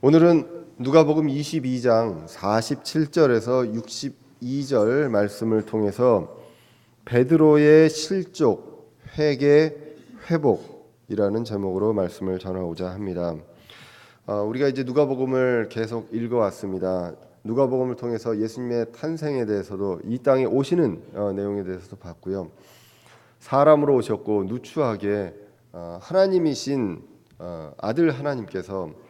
오늘은 누가복음 22장 47절에서 62절 말씀을 통해서 베드로의 실족, 회개, 회복이라는 제목으로 말씀을 전하고자 합니다. 우리가 이제 누가복음을 계속 읽어왔습니다. 누가복음을 통해서 예수님의 탄생에 대해서도 이 땅에 오시는 내용에 대해서도 봤고요. 사람으로 오셨고 누추하게 하나님이신 아들 하나님께서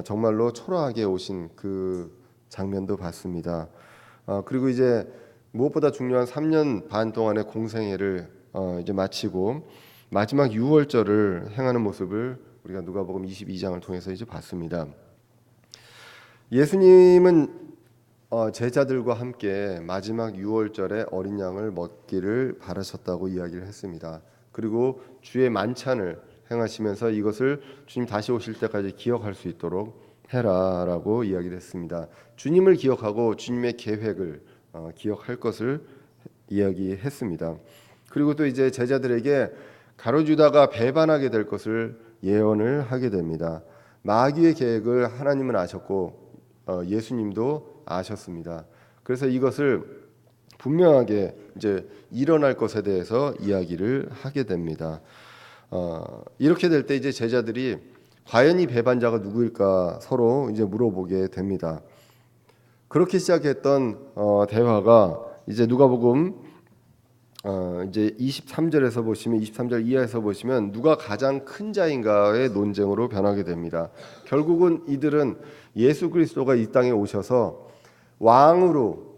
정말로 초라하게 오신 그 장면도 봤습니다. 그리고 이제 무엇보다 중요한 3년 반 동안의 공생애를 이제 마치고 마지막 유월절을 행하는 모습을 우리가 누가복음 22장을 통해서 이제 봤습니다. 예수님은 제자들과 함께 마지막 유월절에 어린 양을 먹기를 바라셨다고 이야기를 했습니다. 그리고 주의 만찬을 행하시면서 이것을 주님 다시 오실 때까지 기억할 수 있도록 해라라고 이야기를 했습니다. 주님을 기억하고 주님의 계획을 기억할 것을 이야기했습니다. 그리고 또 이제 제자들에게 가룟유다가 배반하게 될 것을 예언을 하게 됩니다. 마귀의 계획을 하나님은 아셨고 예수님도 아셨습니다. 그래서 이것을 분명하게 이제 일어날 것에 대해서 이야기를 하게 됩니다. 이렇게 될 때 이제 제자들이 과연 이 배반자가 누구일까 서로 이제 물어보게 됩니다. 그렇게 시작했던 대화가 이제 누가복음 이제 23절에서 보시면 23절 이하에서 보시면 누가 가장 큰 자인가의 논쟁으로 변하게 됩니다. 결국은 이들은 예수 그리스도가 이 땅에 오셔서 왕으로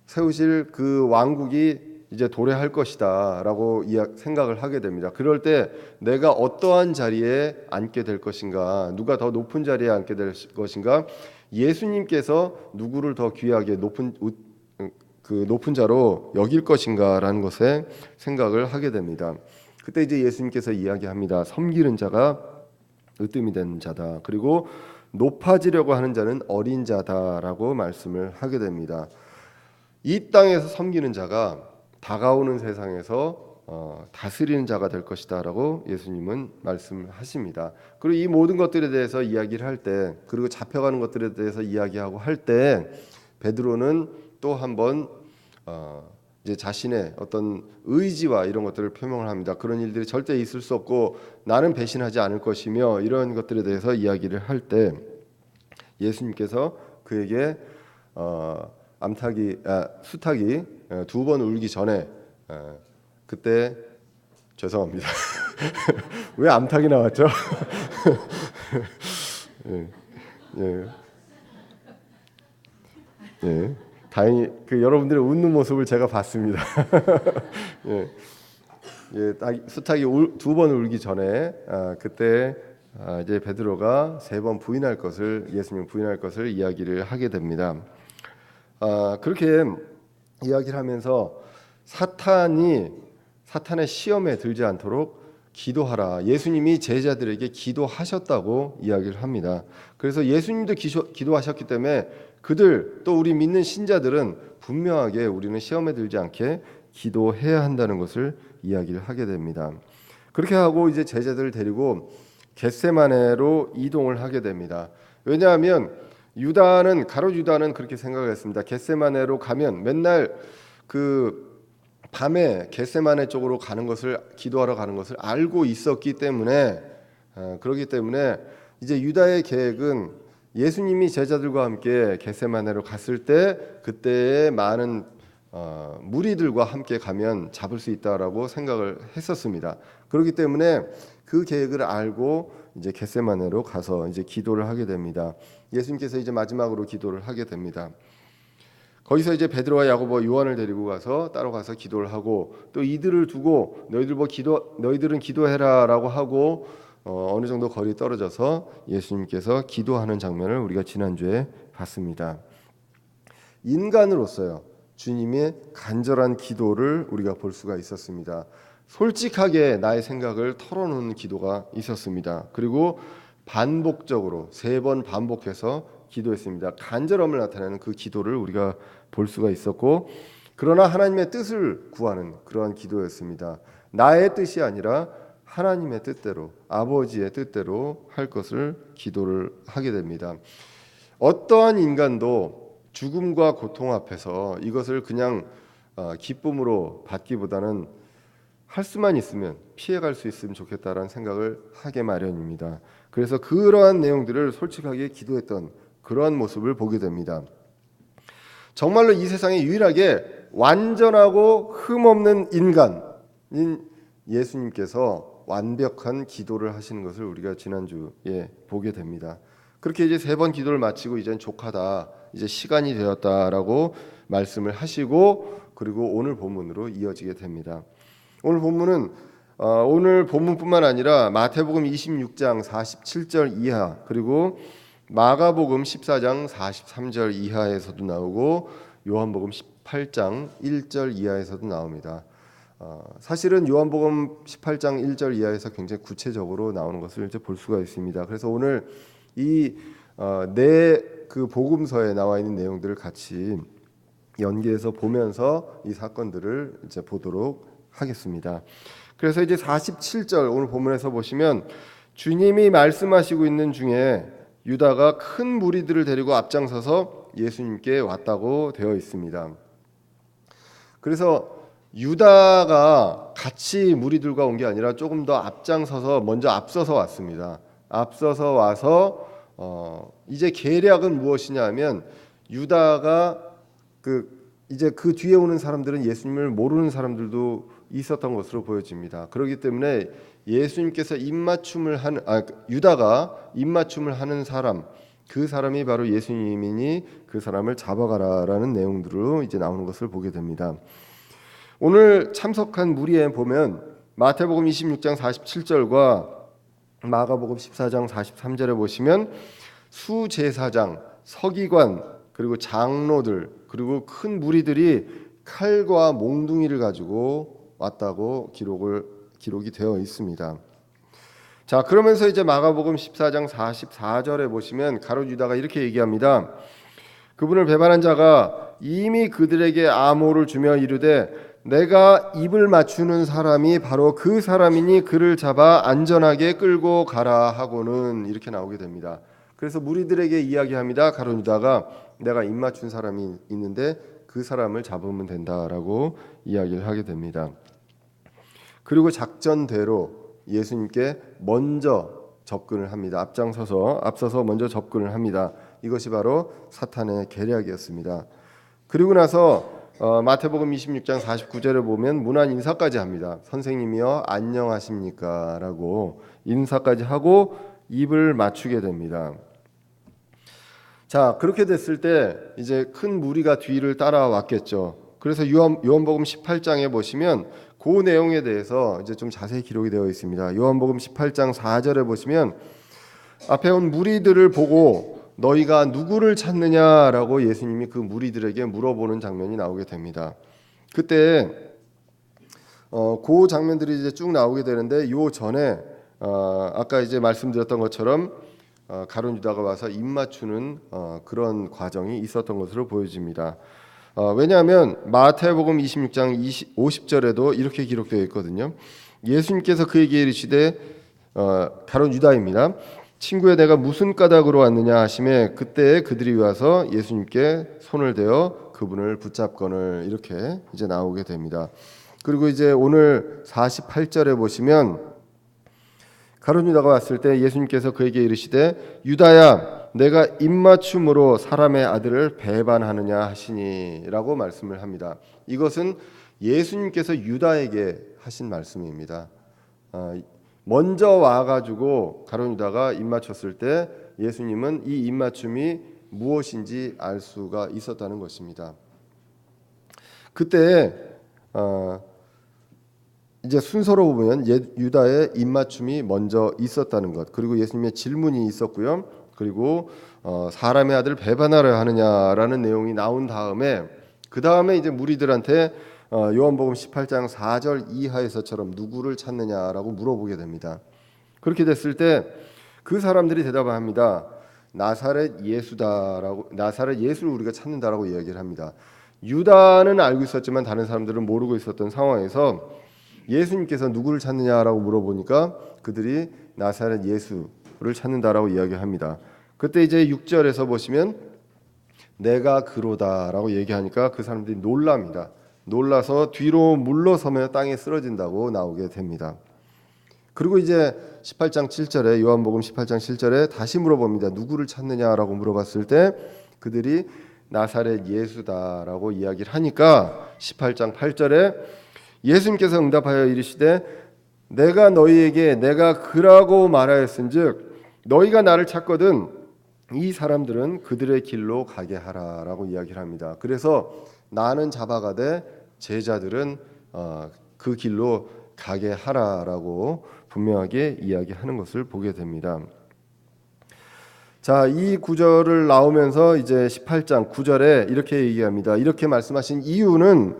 세우실 그 왕국이 이제 도래할 것이다라고 생각을 하게 됩니다. 그럴 때 내가 어떠한 자리에 앉게 될 것인가, 누가 더 높은 자리에 앉게 될 것인가, 예수님께서 누구를 더 귀하게 높은 자로 여길 것인가라는 것에 생각을 하게 됩니다. 그때 이제 예수님께서 이야기합니다. 섬기는 자가 으뜸이 되는 자다. 그리고 높아지려고 하는 자는 어린 자다라고 말씀을 하게 됩니다. 이 땅에서 섬기는 자가 다가오는 세상에서 다스리는 자가 될 것이다라고 예수님은 말씀을 하십니다. 그리고 이 모든 것들에 대해서 이야기를 할 때, 그리고 잡혀가는 것들에 대해서 이야기하고 할 때 베드로는 또 한번 이제 자신의 어떤 의지와 이런 것들을 표명을 합니다. 그런 일들이 절대 있을 수 없고 나는 배신하지 않을 것이며 이런 것들에 대해서 이야기를 할 때 예수님께서 그에게 수탉이 두 번 울기 전에 그때 죄송합니다. 왜 암탉이 나왔죠? 예, 예, 예. 다행히 여러분들의 웃는 모습을 제가 봤습니다. 예, 예, 수탉이 두 번 울기 전에 그때 이제 베드로가 세 번 예수님 부인할 것을 이야기를 하게 됩니다. 그렇게 이야기를 하면서 사탄의 시험에 들지 않도록 기도하라. 예수님이 제자들에게 기도하셨다고 이야기를 합니다. 그래서 예수님도 기도하셨기 때문에 그들 또 우리 믿는 신자들은 분명하게 우리는 시험에 들지 않게 기도해야 한다는 것을 이야기를 하게 됩니다. 그렇게 하고 이제 제자들을 데리고 겟세마네로 이동을 하게 됩니다. 왜냐하면 가룟 유다는 그렇게 생각을 했습니다. 겟세마네로 가면 맨날 그 밤에 겟세마네 쪽으로 기도하러 가는 것을 알고 있었기 때문에 그렇기 때문에 이제 유다의 계획은 예수님이 제자들과 함께 겟세마네로 갔을 때 그때의 많은 무리들과 함께 가면 잡을 수 있다라고 생각을 했었습니다. 그렇기 때문에 그 계획을 알고 이제 겟세마네로 가서 이제 기도를 하게 됩니다. 예수님께서 이제 마지막으로 기도를 하게 됩니다. 거기서 이제 베드로와 야고보, 요한을 데리고 가서 따로 가서 기도를 하고 또 이들을 두고 너희들은 기도해라라고 하고 어느 정도 거리 떨어져서 예수님께서 기도하는 장면을 우리가 지난주에 봤습니다. 인간으로서요 주님의 간절한 기도를 우리가 볼 수가 있었습니다. 솔직하게 나의 생각을 털어놓는 기도가 있었습니다. 그리고 반복적으로 3번 반복해서 기도했습니다. 간절함을 나타내는 그 기도를 우리가 볼 수가 있었고, 그러나 하나님의 뜻을 구하는 그러한 기도였습니다. 나의 뜻이 아니라 하나님의 뜻대로, 아버지의 뜻대로 할 것을 기도를 하게 됩니다. 어떠한 인간도 죽음과 고통 앞에서 이것을 그냥 기쁨으로 받기보다는 할 수만 있으면 피해갈 수 있으면 좋겠다라는 생각을 하게 마련입니다. 그래서 그러한 내용들을 솔직하게 기도했던 그러한 모습을 보게 됩니다. 정말로 이 세상에 유일하게 완전하고 흠없는 인간인 예수님께서 완벽한 기도를 하시는 것을 우리가 지난주에 보게 됩니다. 그렇게 이제 3번 기도를 마치고 이제는 족하다, 이제 시간이 되었다라고 말씀을 하시고, 그리고 오늘 본문으로 이어지게 됩니다. 오늘 본문은 오늘 본문뿐만 아니라 마태복음 26장 47절 이하, 그리고 마가복음 14장 43절 이하에서도 나오고 요한복음 18장 1절 이하에서도 나옵니다. 사실은 요한복음 18장 1절 이하에서 굉장히 구체적으로 나오는 것을 이제 볼 수가 있습니다. 그래서 오늘 이 그 복음서에 나와 있는 내용들을 같이 연계해서 보면서 이 사건들을 이제 보도록 하겠습니다. 그래서 이제 47절 오늘 본문에서 보시면 주님이 말씀하시고 있는 중에 유다가 큰 무리들을 데리고 앞장서서 예수님께 왔다고 되어 있습니다. 그래서 유다가 같이 무리들과 온 게 아니라 조금 더 앞장서서 먼저 앞서서 왔습니다. 앞서서 와서 이제 계략은 무엇이냐면 유다가 이제 그 뒤에 오는 사람들은 예수님을 모르는 사람들도 있었던 것으로 보여집니다. 그렇기 때문에 예수님께서 유다가 입맞춤을 하는 사람, 그 사람이 바로 예수님이니 그 사람을 잡아가라라는 내용들로 이제 나오는 것을 보게 됩니다. 오늘 참석한 무리에 보면 마태복음 26장 47절과 마가복음 14장 43절에 보시면 수제사장, 서기관, 그리고 장로들, 그리고 큰 무리들이 칼과 몽둥이를 가지고 왔다고 기록이 되어 있습니다. 자, 그러면서 이제 마가복음 14장 44절에 보시면 가룟 유다가 이렇게 얘기합니다. 그분을 배반한 자가 이미 그들에게 암호를 주며 이르되 내가 입을 맞추는 사람이 바로 그 사람이니 그를 잡아 안전하게 끌고 가라 하고는 이렇게 나오게 됩니다. 그래서 무리들에게 이야기합니다. 가룟 유다가 내가 입 맞춘 사람이 있는데 그 사람을 잡으면 된다라고 이야기를 하게 됩니다. 그리고 작전대로 예수님께 먼저 접근을 합니다. 앞서서 먼저 접근을 합니다. 이것이 바로 사탄의 계략이었습니다. 그리고 나서 마태복음 26장 49절에 보면 문안 인사까지 합니다. 선생님이여 안녕하십니까 라고 인사까지 하고 입을 맞추게 됩니다. 자, 그렇게 됐을 때 이제 큰 무리가 뒤를 따라왔겠죠. 그래서 요한복음 18장에 보시면 그 내용에 대해서 이제 좀 자세히 기록이 되어 있습니다. 요한복음 18장 4절에 보시면 앞에 온 무리들을 보고 너희가 누구를 찾느냐라고 예수님이 그 무리들에게 물어보는 장면이 나오게 됩니다. 그때 그 장면들이 이제 쭉 나오게 되는데 요 전에 아까 이제 말씀드렸던 것처럼 가룟 유다가 와서 입 맞추는 그런 과정이 있었던 것으로 보여집니다. 왜냐하면 마태복음 26장 50절에도 이렇게 기록되어 있거든요. 예수님께서 그에게 이르시되 가룟 유다입니다. 친구야 내가 무슨 까닭으로 왔느냐 하시매 그때 그들이 와서 예수님께 손을 대어 그분을 붙잡거늘 이렇게 이제 나오게 됩니다. 그리고 이제 오늘 48절에 보시면 가룟 유다가 왔을 때 예수님께서 그에게 이르시되 유다야 내가 입맞춤으로 사람의 아들을 배반하느냐 하시니라고 말씀을 합니다. 이것은 예수님께서 유다에게 하신 말씀입니다. 먼저 와가지고 가룟 유다가 입맞췄을 때 예수님은 이 입맞춤이 무엇인지 알 수가 있었다는 것입니다. 그때 이제 순서로 보면 유다의 입맞춤이 먼저 있었다는 것, 그리고 예수님의 질문이 있었고요. 그리고 사람의 아들 배반하려 하느냐라는 내용이 나온 다음에 그 다음에 이제 무리들한테 요한복음 18장 4절 이하에서처럼 누구를 찾느냐라고 물어보게 됩니다. 그렇게 됐을 때 그 사람들이 대답을 합니다. 나사렛 예수다라고, 나사렛 예수를 우리가 찾는다라고 이야기를 합니다. 유다는 알고 있었지만 다른 사람들은 모르고 있었던 상황에서 예수님께서 누구를 찾느냐라고 물어보니까 그들이 나사렛 예수를 찾는다라고 이야기합니다. 그때 이제 6절에서 보시면 내가 그로다라고 얘기하니까 그 사람들이 놀랍니다. 놀라서 뒤로 물러서며 땅에 쓰러진다고 나오게 됩니다. 그리고 이제 18장 7절에 요한복음 18장 7절에 다시 물어봅니다. 누구를 찾느냐라고 물어봤을 때 그들이 나사렛 예수다라고 이야기를 하니까 18장 8절에 예수님께서 응답하여 이르시되 내가 너희에게 내가 그라고 말하였은즉 너희가 나를 찾거든 이 사람들은 그들의 길로 가게 하라라고 이야기를 합니다. 그래서 나는 잡아가되 제자들은 그 길로 가게 하라라고 분명하게 이야기하는 것을 보게 됩니다. 자, 이 구절을 나오면서 이제 18장 9절에 이렇게 얘기합니다. 이렇게 말씀하신 이유는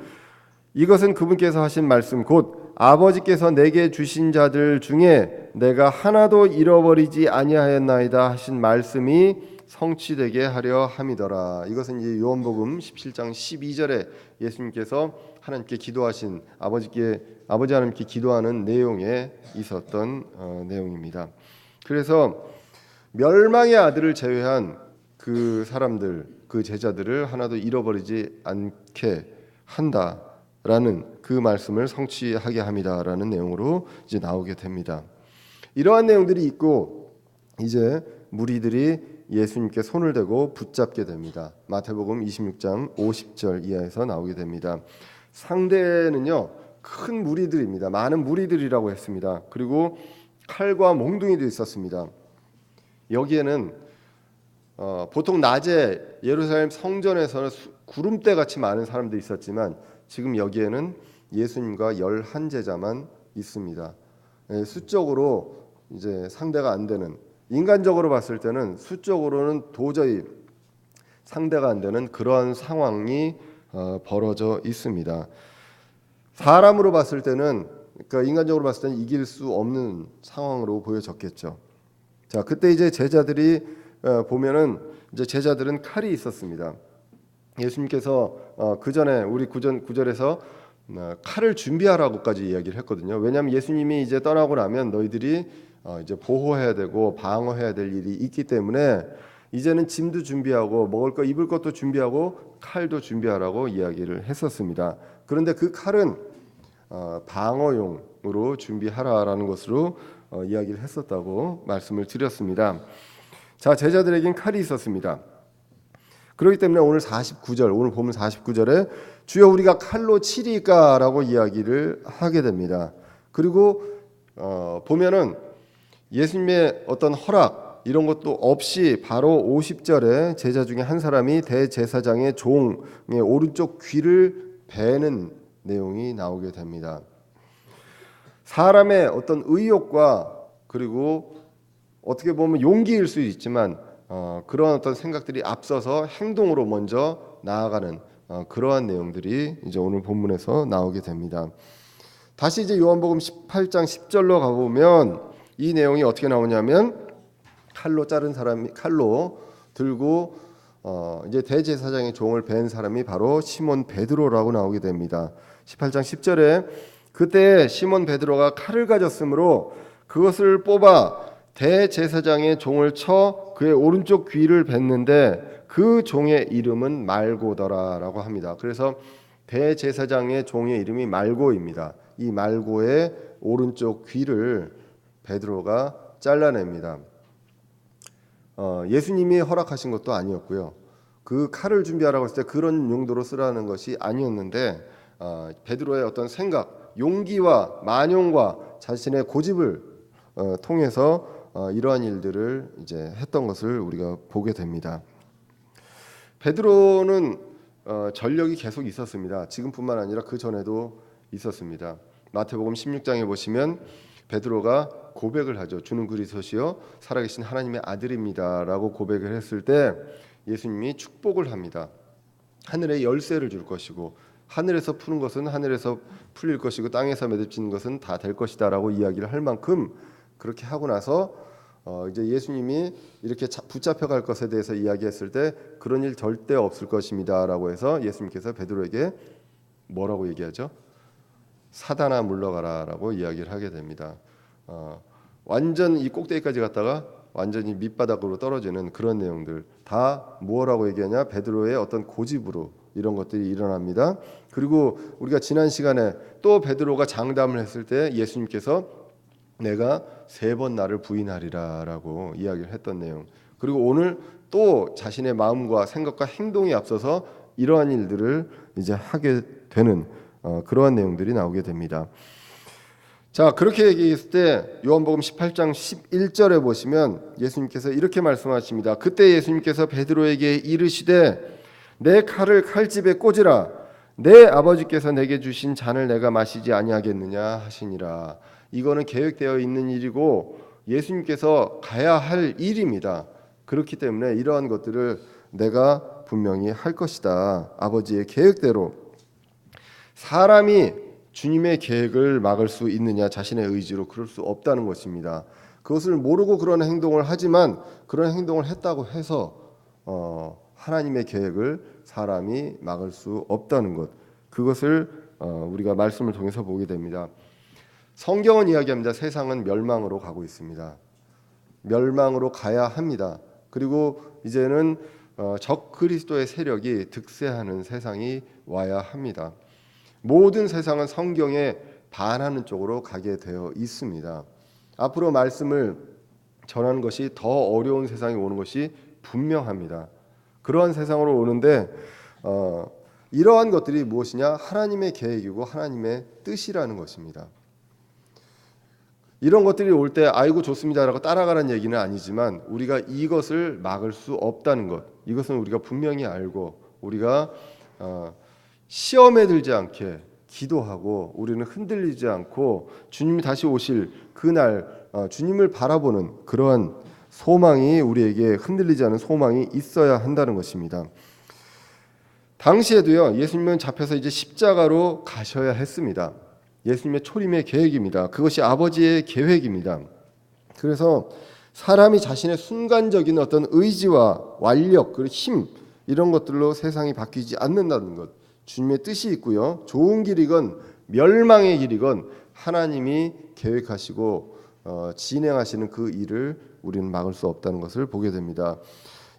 이것은 그분께서 하신 말씀 곧 아버지께서 내게 주신 자들 중에 내가 하나도 잃어버리지 아니하였나이다 하신 말씀이 성취되게 하려 함이더라. 이것은 이제 요한복음 17장 12절에 예수님께서 하나님께 기도하신 아버지 하나님께 기도하는 내용에 있었던 내용입니다. 그래서 멸망의 아들을 제외한 그 사람들, 그 제자들을 하나도 잃어버리지 않게 한다라는 그 말씀을 성취하게 합니다라는 내용으로 이제 나오게 됩니다. 이러한 내용들이 있고 이제 무리들이 예수님께 손을 대고 붙잡게 됩니다. 마태복음 26장 50절 이하에서 나오게 됩니다. 상대는요 큰 무리들입니다. 많은 무리들이라고 했습니다. 그리고 칼과 몽둥이도 있었습니다. 여기에는 보통 낮에 예루살렘 성전에서는 구름대 같이 많은 사람들이 있었지만 지금 여기에는 예수님과 11제자만 있습니다. 수적으로 이제 상대가 안 되는, 인간적으로 봤을 때는 수적으로는 도저히 상대가 안 되는 그러한 상황이 벌어져 있습니다. 사람으로 봤을 때는, 그러니까 인간적으로 봤을 때는 이길 수 없는 상황으로 보여졌겠죠. 자, 그때 이제 제자들이 보면은 이제 제자들은 칼이 있었습니다. 예수님께서 그 전에 우리 구절에서 칼을 준비하라고까지 이야기를 했거든요. 왜냐하면 예수님이 이제 떠나고 나면 너희들이 이제 보호해야 되고 방어해야 될 일이 있기 때문에 이제는 짐도 준비하고 먹을 거 입을 것도 준비하고 칼도 준비하라고 이야기를 했었습니다. 그런데 그 칼은 방어용으로 준비하라라는 것으로 이야기를 했었다고 말씀을 드렸습니다. 자, 제자들에겐 칼이 있었습니다. 그렇기 때문에 오늘 보면 49절에 주여 우리가 칼로 치리까라고 이야기를 하게 됩니다. 그리고 보면은 예수님의 어떤 허락 이런 것도 없이 바로 50절에 제자 중에 한 사람이 대제사장의 종의 오른쪽 귀를 베는 내용이 나오게 됩니다. 사람의 어떤 의욕과 그리고 어떻게 보면 용기일 수 있지만 그런 어떤 생각들이 앞서서 행동으로 먼저 나아가는 그러한 내용들이 이제 오늘 본문에서 나오게 됩니다. 다시 이제 요한복음 18장 10절로 가보면 이 내용이 어떻게 나오냐면 칼로 자른 사람이 칼로 들고 이제 대제사장의 종을 벤 사람이 바로 시몬 베드로라고 나오게 됩니다. 18장 10절에 그때 시몬 베드로가 칼을 가졌으므로 그것을 뽑아 대제사장의 종을 쳐 그의 오른쪽 귀를 뱉는데 그 종의 이름은 말고더라라고 합니다. 그래서 대제사장의 종의 이름이 말고입니다. 이 말고의 오른쪽 귀를 베드로가 잘라냅니다. 예수님이 허락하신 것도 아니었고요. 그 칼을 준비하라고 했을 때 그런 용도로 쓰라는 것이 아니었는데 베드로의 어떤 생각, 용기와 만용과 자신의 고집을 통해서 이러한 일들을 이제 했던 것을 우리가 보게 됩니다. 베드로는 전력이 계속 있었습니다. 지금뿐만 아니라 그 전에도 있었습니다. 마태복음 16장에 보시면 베드로가 고백을 하죠. 주는 그리스도시요 살아계신 하나님의 아들입니다라고 고백을 했을 때 예수님이 축복을 합니다. 하늘에 열쇠를 줄 것이고 하늘에서 푸는 것은 하늘에서 풀릴 것이고 땅에서 맺어지는 것은 다 될 것이다라고 이야기를 할 만큼 그렇게 하고 나서 이제 예수님이 이렇게 붙잡혀 갈 것에 대해서 이야기했을 때 그런 일 절대 없을 것입니다라고 해서 예수님께서 베드로에게 뭐라고 얘기하죠? 사단아 물러가라라고 이야기를 하게 됩니다. 완전 이 꼭대기까지 갔다가 완전히 밑바닥으로 떨어지는 그런 내용들 다 뭐라고 얘기하냐? 베드로의 어떤 고집으로 이런 것들이 일어납니다. 그리고 우리가 지난 시간에 또 베드로가 장담을 했을 때 예수님께서 내가 3번 나를 부인하리라라고 이야기를 했던 내용. 그리고 오늘 또 자신의 마음과 생각과 행동에 앞서서 이러한 일들을 이제 하게 되는 그러한 내용들이 나오게 됩니다. 자, 그렇게 얘기했을 때 요한복음 18장 11절에 보시면 예수님께서 이렇게 말씀하십니다. 그때 예수님께서 베드로에게 이르시되 내 칼을 칼집에 꽂으라. 내 아버지께서 내게 주신 잔을 내가 마시지 아니하겠느냐 하시니라. 이거는 계획되어 있는 일이고 예수님께서 가야 할 일입니다. 그렇기 때문에 이러한 것들을 내가 분명히 할 것이다. 아버지의 계획대로. 사람이 주님의 계획을 막을 수 있느냐? 자신의 의지로 그럴 수 없다는 것입니다. 그것을 모르고 그런 행동을 하지만 그런 행동을 했다고 해서 하나님의 계획을 사람이 막을 수 없다는 것, 그것을 우리가 말씀을 통해서 보게 됩니다. 성경은 이야기합니다. 세상은 멸망으로 가고 있습니다. 멸망으로 가야 합니다. 그리고 이제는 적 그리스도의 세력이 득세하는 세상이 와야 합니다. 모든 세상은 성경에 반하는 쪽으로 가게 되어 있습니다. 앞으로 말씀을 전하는 것이 더 어려운 세상이 오는 것이 분명합니다. 그러한 세상으로 오는데 이러한 것들이 무엇이냐? 하나님의 계획이고 하나님의 뜻이라는 것입니다. 이런 것들이 올 때 아이고 좋습니다라고 따라가라는 얘기는 아니지만 우리가 이것을 막을 수 없다는 것, 이것은 우리가 분명히 알고 우리가 시험에 들지 않게 기도하고 우리는 흔들리지 않고 주님이 다시 오실 그날 주님을 바라보는 그러한 소망이, 우리에게 흔들리지 않은 소망이 있어야 한다는 것입니다. 당시에도요, 예수님은 잡혀서 이제 십자가로 가셔야 했습니다. 예수님의 초림의 계획입니다. 그것이 아버지의 계획입니다. 그래서 사람이 자신의 순간적인 어떤 의지와 완력, 그리고 힘, 이런 것들로 세상이 바뀌지 않는다는 것, 주님의 뜻이 있고요. 좋은 길이건 멸망의 길이건 하나님이 계획하시고 진행하시는 그 일을 우리는 막을 수 없다는 것을 보게 됩니다.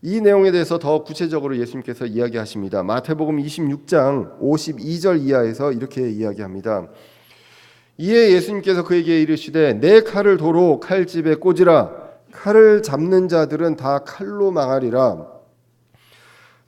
이 내용에 대해서 더 구체적으로 예수님께서 이야기하십니다. 마태복음 26장 52절 이하에서 이렇게 이야기합니다. 이에 예수님께서 그에게 이르시되 내 칼을 도로 칼집에 꽂으라. 칼을 잡는 자들은 다 칼로 망하리라.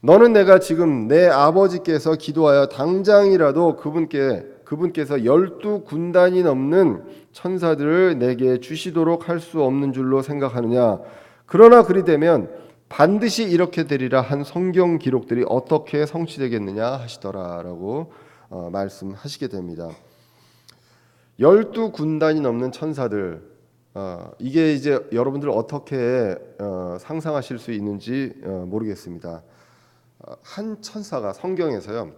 너는 내가 지금 내 아버지께서 기도하여 당장이라도 그분께서 12군단이 넘는 천사들을 내게 주시도록 할 수 없는 줄로 생각하느냐? 그러나 그리 되면 반드시 이렇게 되리라 한 성경 기록들이 어떻게 성취되겠느냐 하시더라라고 말씀하시게 됩니다. 12군단이 넘는 천사들, 이게 이제 여러분들 어떻게 상상하실 수 있는지 모르겠습니다. 한 천사가, 성경에서요,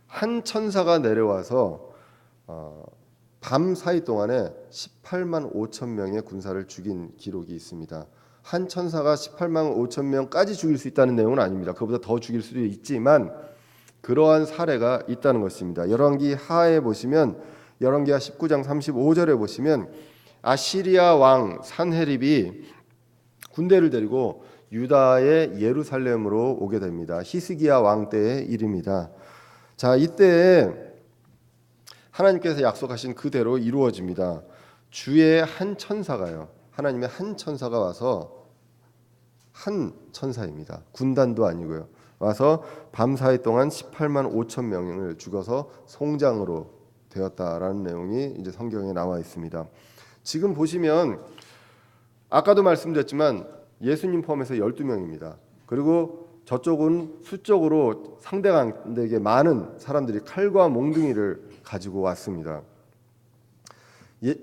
한 천사가 내려와서 밤 사이 동안에 18만 5천 명의 군사를 죽인 기록이 있습니다. 한 천사가 18만 5천 명까지 죽일 수 있다는 내용은 아닙니다. 그보다 더 죽일 수도 있지만 그러한 사례가 있다는 것입니다. 열왕기 하에 보시면, 열왕기하 19장 35절에 보시면 아시리아 왕 산헤립이 군대를 데리고 유다의 예루살렘으로 오게 됩니다. 히스기야 왕 때의 일입니다. 자, 이때 하나님께서 약속하신 그대로 이루어집니다. 주의 한 천사가요, 하나님의 한 천사가 와서, 한 천사입니다. 군단도 아니고요. 와서 밤사이 동안 18만 5천 명을 죽어서 송장으로 되었다라는 내용이 이제 성경에 나와 있습니다. 지금 보시면 아까도 말씀드렸지만 예수님 포함해서 12명입니다. 그리고 저쪽은 수적으로 상대에게 많은 사람들이 칼과 몽둥이를 가지고 왔습니다.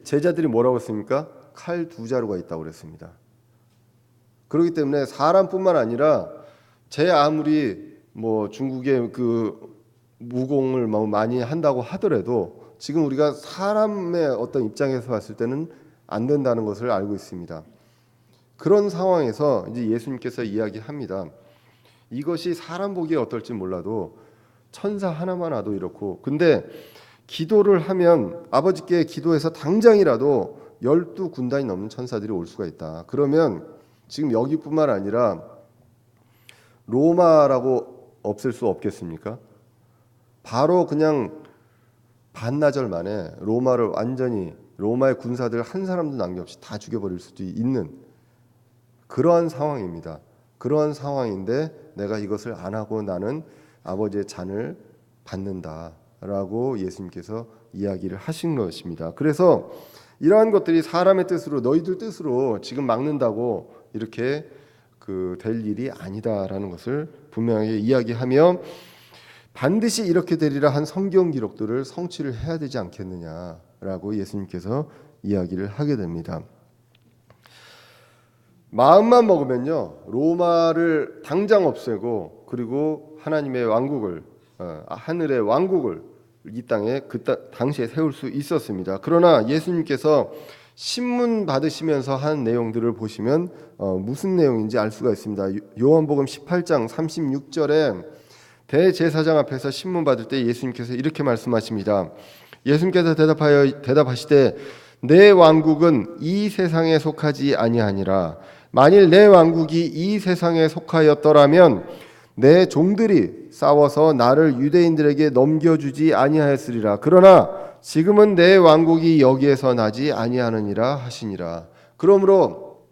제자들이 뭐라고 했습니까? 칼 2자루가 있다고 그랬습니다. 그렇기 때문에 사람뿐만 아니라 제 아무리 뭐 중국의 그 무공을 많이 한다고 하더라도 지금 우리가 사람의 어떤 입장에서 봤을 때는 안 된다는 것을 알고 있습니다. 그런 상황에서 이제 예수님께서 이야기합니다. 이것이 사람 보기에 어떨지 몰라도 천사 하나만 와도 이렇고, 근데 기도를 하면 아버지께 기도해서 당장이라도 12군단이 넘는 천사들이 올 수가 있다. 그러면 지금 여기뿐만 아니라 로마라고 없앨 수 없겠습니까? 바로 그냥 반나절 만에 로마를 완전히 로마의 군사들 한 사람도 남김없이 다 죽여버릴 수도 있는 그러한 상황입니다. 그러한 상황인데 내가 이것을 안 하고 나는 아버지의 잔을 받는다라고 예수님께서 이야기를 하신 것입니다. 그래서 이러한 것들이 사람의 뜻으로 너희들 뜻으로 지금 막는다고 이렇게 될 일이 아니다라는 것을 분명하게 이야기하며 반드시 이렇게 되리라 한 성경 기록들을 성취를 해야 되지 않겠느냐라고 예수님께서 이야기를 하게 됩니다. 마음만 먹으면요 로마를 당장 없애고 그리고 하나님의 왕국을 하늘의 왕국을 이 땅에 당시에 세울 수 있었습니다. 그러나 예수님께서 신문 받으시면서 한 내용들을 보시면 무슨 내용인지 알 수가 있습니다. 요한복음 18장 36절에 대제사장 앞에서 신문 받을 때 예수님께서 이렇게 말씀하십니다. 예수님께서 대답하시되 내 왕국은 이 세상에 속하지 아니하니라. 만일 내 왕국이 이 세상에 속하였더라면 내 종들이 싸워서 나를 유대인들에게 넘겨주지 아니하였으리라. 그러나 지금은 내 왕국이 여기에서 나지 아니하느니라 하시니라. 그러므로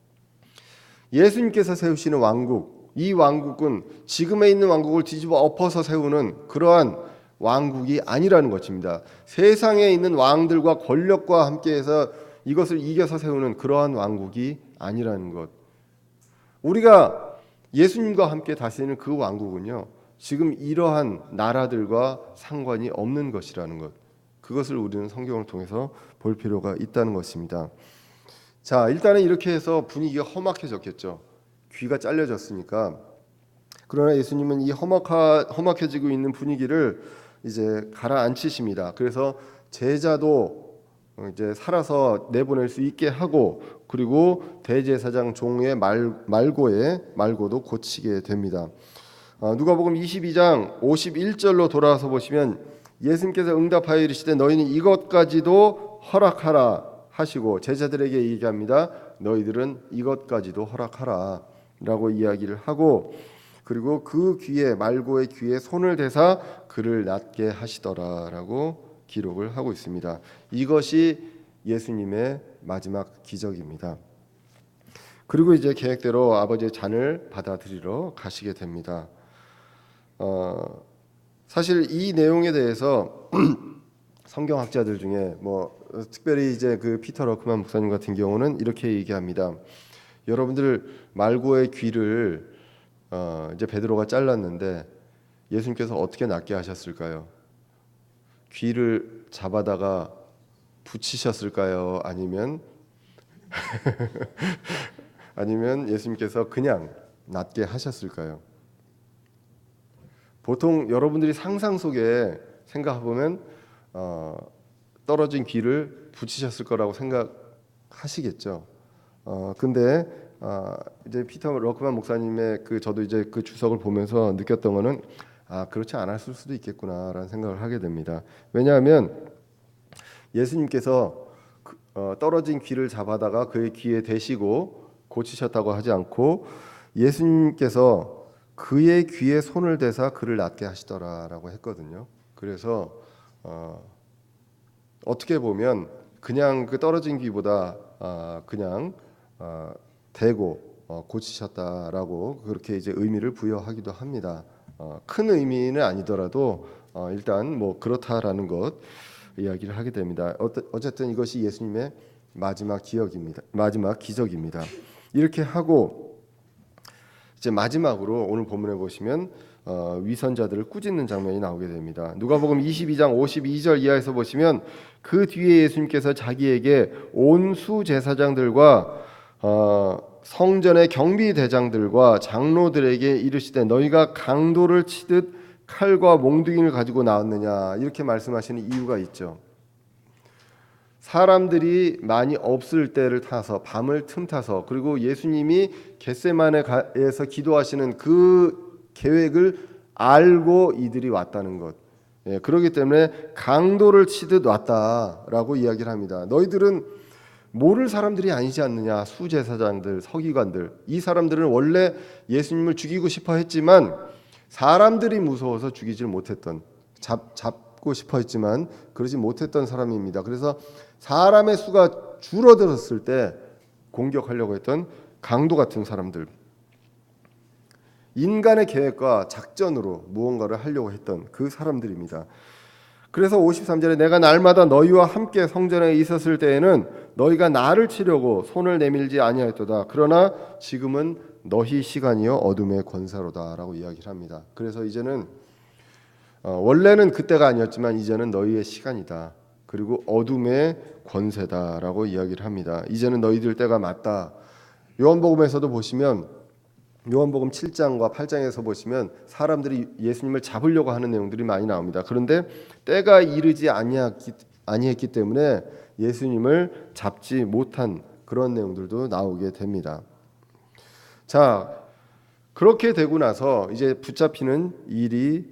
예수님께서 세우시는 왕국, 이 왕국은 지금에 있는 왕국을 뒤집어 엎어서 세우는 그러한 왕국이 아니라는 것입니다. 세상에 있는 왕들과 권력과 함께해서 이것을 이겨서 세우는 그러한 왕국이 아니라는 것. 우리가 예수님과 함께 다스리는 그 왕국은요, 지금 이러한 나라들과 상관이 없는 것이라는 것. 그것을 우리는 성경을 통해서 볼 필요가 있다는 것입니다. 자, 일단은 이렇게 해서 분위기가 험악해졌겠죠. 귀가 잘려졌으니까. 그러나 예수님은 이 험악해지고 있는 분위기를 이제 가라앉히십니다. 그래서 제자도 이제 살아서 내보낼 수 있게 하고, 그리고 대제사장 종의 말고도 고치게 됩니다. 누가복음 22장 51절로 돌아와서 보시면 예수님께서 응답하여 이르시되 너희는 이것까지도 허락하라 하시고 제자들에게 얘기합니다. 너희들은 이것까지도 허락하라 라고 이야기를 하고, 그리고 그 말고의 귀에 손을 대사 그를 낫게 하시더라 라고 기록을 하고 있습니다. 이것이 예수님의 마지막 기적입니다. 그리고 이제 계획대로 아버지의 잔을 받아들이러 가시게 됩니다. 사실 이 내용에 대해서 성경학자들 중에 특별히 이제 그 피터 러크만 목사님 같은 경우는 이렇게 얘기합니다. 여러분들 말고의 귀를 이제 베드로가 잘랐는데 예수님께서 어떻게 낫게 하셨을까요? 귀를 잡아다가 붙이셨을까요? 아니면 예수님께서 그냥 낫게 하셨을까요? 보통 여러분들이 상상 속에 생각해보면 떨어진 귀를 붙이셨을 거라고 생각하시겠죠. 근데 이제 피터 러크만 목사님의 저도 이제 그 주석을 보면서 느꼈던 거는 그렇지 않았을 수도 있겠구나라는 생각을 하게 됩니다. 왜냐하면 예수님께서 떨어진 귀를 잡아다가 그의 귀에 대시고 고치셨다고 하지 않고 예수님께서 그의 귀에 손을 대사 그를 낫게 하시더라라고 했거든요. 그래서 어떻게 보면 그냥 그 떨어진 귀보다 그냥 대고 고치셨다라고 그렇게 이제 의미를 부여하기도 합니다. 큰 의미는 아니더라도 일단 그렇다라는 것 이야기를 하게 됩니다. 어쨌든 이것이 예수님의 마지막 기적입니다. 이렇게 하고 이제 마지막으로 오늘 본문에 보시면 위선자들을 꾸짖는 장면이 나오게 됩니다. 누가복음 22장 52절 이하에서 보시면 그 뒤에 예수님께서 자기에게 온 수제사장들과 성전의 경비대장들과 장로들에게 이르시되 너희가 강도를 치듯 칼과 몽둥이를 가지고 나왔느냐 이렇게 말씀하시는 이유가 있죠. 사람들이 많이 없을 때를 타서 밤을 틈타서 그리고 예수님이 겟세마네에서 기도하시는 그 계획을 알고 이들이 왔다는 것. 그렇기 때문에 강도를 치듯 왔다라고 이야기를 합니다. 너희들은 모를 사람들이 아니지 않느냐. 수제사장들, 서기관들, 이 사람들은 원래 예수님을 죽이고 싶어 했지만 사람들이 무서워서 죽이질 못했던, 잡고 싶어 했지만 그러지 못했던 사람입니다. 그래서 사람의 수가 줄어들었을 때 공격하려고 했던 강도 같은 사람들, 인간의 계획과 작전으로 무언가를 하려고 했던 그 사람들입니다. 그래서 53절에 내가 날마다 너희와 함께 성전에 있었을 때에는 너희가 나를 치려고 손을 내밀지 아니하였도다. 그러나 지금은 너희 시간이요 어둠의 권세로다라고 이야기를 합니다. 그래서 이제는 원래는 그때가 아니었지만 이제는 너희의 시간이다. 그리고 어둠의 권세다라고 이야기를 합니다. 이제는 너희들 때가 맞다. 요한복음에서도 보시면 요한복음 7장과 8장에서 보시면 사람들이 예수님을 잡으려고 하는 내용들이 많이 나옵니다. 그런데 때가 이르지 아니했기 때문에 예수님을 잡지 못한 그런 내용들도 나오게 됩니다. 자, 그렇게 되고 나서 이제 붙잡히는 일이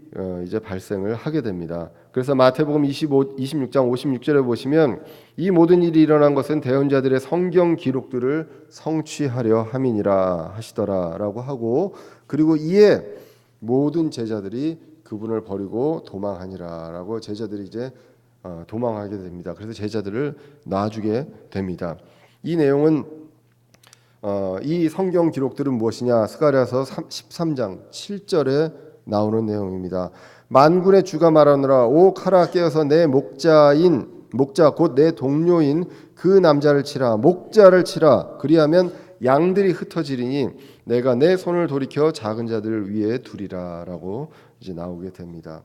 이제 발생을 하게 됩니다. 그래서 마태복음 26장 56절에 보시면 이 모든 일이 일어난 것은 대언자들의 성경 기록들을 성취하려 함이니라 하시더라라고 하고, 그리고 이에 모든 제자들이 그분을 버리고 도망하니라라고 제자들이 이제 도망하게 됩니다. 그래서 제자들을 놔주게 됩니다. 이 내용은 이 성경 기록들은 무엇이냐? 스가랴서 13장 7절에 나오는 내용입니다. 만군의 주가 말하노라 오 카라 깨어서 내 목자 곧 내 동료인 그 남자를 치라. 목자를 치라. 그리하면 양들이 흩어지리니 내가 내 손을 돌이켜 작은 자들 위에 두리라라고 이제 나오게 됩니다.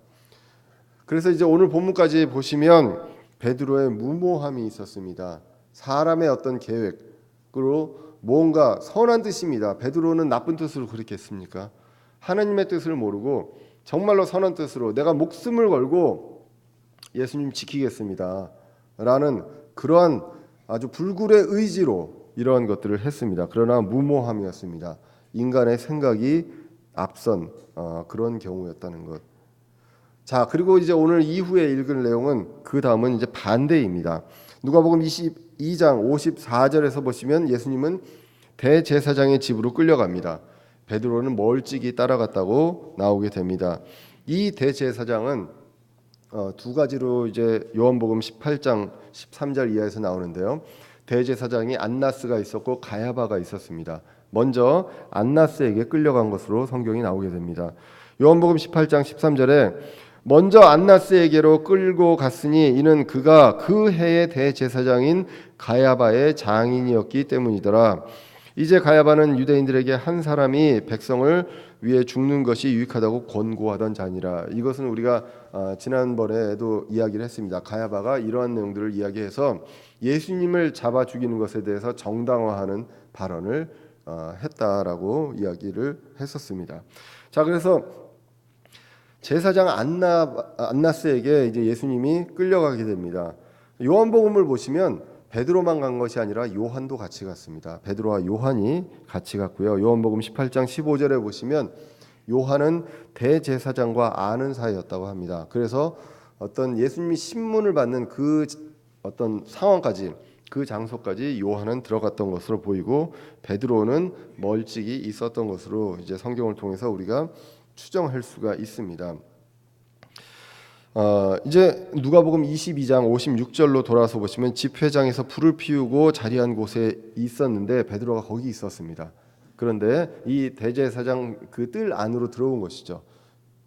그래서 이제 오늘 본문까지 보시면 베드로의 무모함이 있었습니다. 사람의 어떤 계획으로 뭔가 선한 뜻입니다. 베드로는 나쁜 뜻으로 그렇게 했습니까? 하나님의 뜻을 모르고 정말로 선한 뜻으로 내가 목숨을 걸고 예수님 지키겠습니다 라는 그러한 아주 불굴의 의지로 이러한 것들을 했습니다. 그러나 무모함이었습니다. 인간의 생각이 앞선 그런 경우였다는 것. 자, 그리고 이제 오늘 이후에 읽을 내용은 그 다음은 이제 반대입니다. 누가복음 22장 54절에서 보시면 예수님은 대제사장의 집으로 끌려갑니다. 베드로는 멀찍이 따라갔다고 나오게 됩니다. 이 대제사장은 두 가지로 이제 요한복음 18장 13절 이하에서 나오는데요. 대제사장이 안나스가 있었고 가야바가 있었습니다. 먼저 안나스에게 끌려간 것으로 성경이 나오게 됩니다. 요한복음 18장 13절에 먼저 안나스에게로 끌고 갔으니 이는 그가 그 해의 대제사장인 가야바의 장인이었기 때문이더라. 이제 가야바는 유대인들에게 한 사람이 백성을 위해 죽는 것이 유익하다고 권고하던 자니라. 이것은 우리가 지난번에도 이야기를 했습니다. 가야바가 이러한 내용들을 이야기해서 예수님을 잡아 죽이는 것에 대해서 정당화하는 발언을 했다라고 이야기를 했었습니다. 자, 그래서 제사장 안나스에게 이제 예수님이 끌려가게 됩니다. 요한복음을 보시면 베드로만 간 것이 아니라 요한도 같이 갔습니다. 베드로와 요한이 같이 갔고요. 요한복음 18장 15절에 보시면 요한은 대제사장과 아는 사이였다고 합니다. 그래서 어떤 예수님이 신문을 받는 그 어떤 상황까지 그 장소까지 요한은 들어갔던 것으로 보이고 베드로는 멀찍이 있었던 것으로 이제 성경을 통해서 우리가 추정할 수가 있습니다. 이제 누가복음 22장 56절로 돌아서 보시면 집회장에서 불을 피우고 자리한 곳에 있었는데 베드로가 거기 있었습니다. 그런데 이 대제사장 그 뜰 안으로 들어온 것이죠.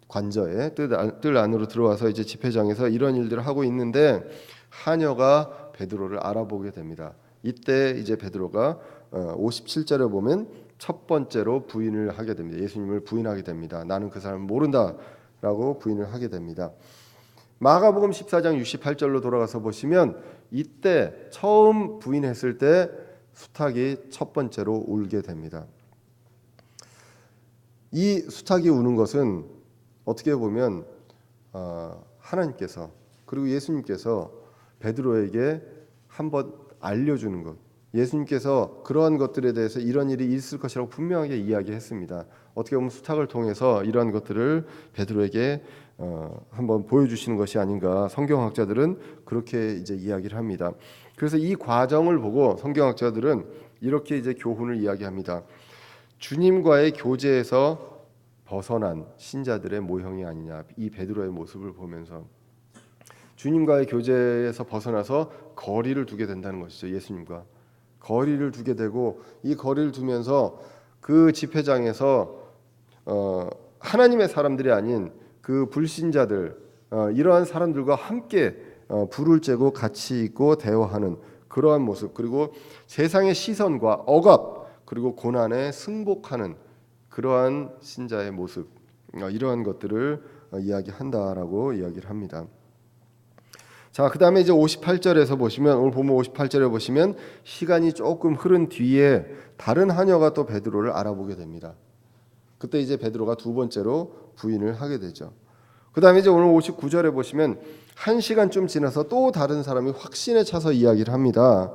관저에 뜰 안으로 들어와서 이제 집회장에서 이런 일들을 하고 있는데 하녀가 베드로를 알아보게 됩니다. 이때 이제 베드로가 57절에 보면 첫 번째로 부인을 하게 됩니다. 예수님을 부인하게 됩니다. 나는 그 사람을 모른다라고 부인을 하게 됩니다. 마가복음 14장 68절로 돌아가서 보시면 이때 처음 부인했을 때 수탉이 첫 번째로 울게 됩니다. 이 수탉이 우는 것은 어떻게 보면 하나님께서 그리고 예수님께서 베드로에게 한번 알려주는 것, 예수님께서 그러한 것들에 대해서 이런 일이 있을 것이라고 분명하게 이야기했습니다. 어떻게 보면 수탉을 통해서 이러한 것들을 베드로에게 한번 보여주시는 것이 아닌가, 성경학자들은 그렇게 이제 이야기를 합니다. 그래서 이 과정을 보고 성경학자들은 이렇게 이제 교훈을 이야기합니다. 주님과의 교제에서 벗어난 신자들의 모형이 아니냐. 이 베드로의 모습을 보면서 주님과의 교제에서 벗어나서 거리를 두게 된다는 것이죠. 예수님과 거리를 두게 되고, 이 거리를 두면서 그 집회장에서 하나님의 사람들이 아닌 그 불신자들, 이러한 사람들과 함께 불을 쬐고 같이 있고 대화하는 그러한 모습, 그리고 세상의 시선과 억압 그리고 고난에 승복하는 그러한 신자의 모습, 이러한 것들을 이야기한다라고 이야기를 합니다. 자, 그 다음에 이제 58절에서 보시면, 오늘 본문 58절에 보시면 시간이 조금 흐른 뒤에 다른 하녀가 또 베드로를 알아보게 됩니다. 그때 이제 베드로가 두 번째로 부인을 하게 되죠. 그 다음에 이제 오늘 59절에 보시면 1시간쯤 지나서 또 다른 사람이 확신에 차서 이야기를 합니다.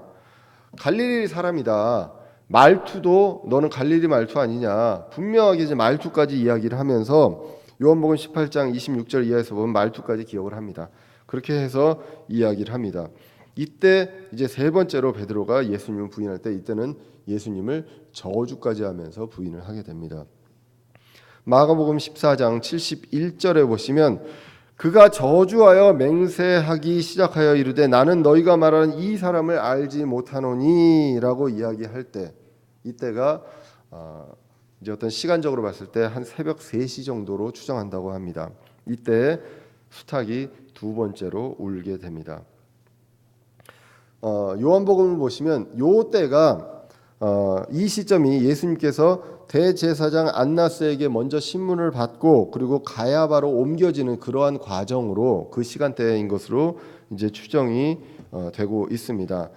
갈릴리 사람이다. 말투도 너는 갈릴리 말투 아니냐. 분명하게 이제 말투까지 이야기를 하면서 요한복음 18장 26절 이하에서 보면 말투까지 기억을 합니다. 그렇게 해서 이야기를 합니다. 이때 이제 세 번째로 베드로가 예수님을 부인할 때, 이때는 예수님을 저주까지 하면서 부인을 하게 됩니다. 마가복음 14장 71절에 보시면 그가 저주하여 맹세하기 시작하여 이르되 나는 너희가 말하는 이 사람을 알지 못하노니라고 이야기할 때, 이때가 이제 어떤 시간적으로 봤을 때 한 새벽 3시 정도로 추정한다고 합니다. 이때 수탉이 두 번째로 울게 됩니다. 요한복음을 보시면 요 때가 이 시점이 예수님께서 대제사장 안나스에게 먼저 신문을 받고 그리고 가야바로 옮겨지는 그러한 과정으로 그 시간대인 것으로 이제 추정이 되고 있습니다.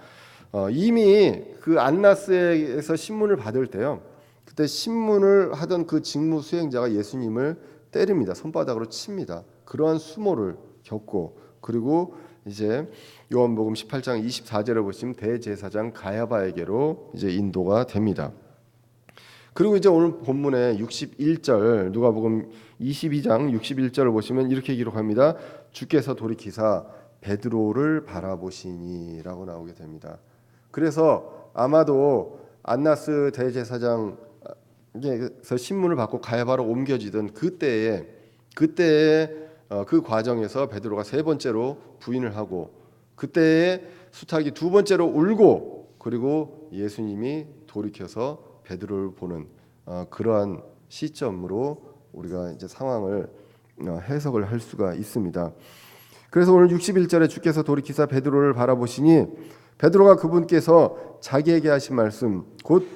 이미 그 안나스에서 신문을 받을 때요, 그때 신문을 하던 그 직무 수행자가 예수님을 때립니다. 손바닥으로 칩니다. 그러한 수모를 겪고, 그리고 이제 요한복음 18장 24절에 보시면 대제사장 가야바에게로 이제 인도가 됩니다. 그리고 이제 오늘 본문의 61절, 누가복음 22장 61절을 보시면 이렇게 기록합니다. 주께서 돌이키사 베드로를 바라보시니라고 나오게 됩니다. 그래서 아마도 안나스 대제사장에서 신문을 받고 가야바로 옮겨지던 그때에 그 과정에서 베드로가 세 번째로 부인을 하고, 그때에 수탉이 두 번째로 울고, 그리고 예수님이 돌이켜서 베드로를 보는 그러한 시점으로 우리가 이제 상황을 해석을 할 수가 있습니다. 그래서 오늘 61절에 주께서 돌이키사 베드로를 바라보시니 베드로가 그분께서 자기에게 하신 말씀, 곧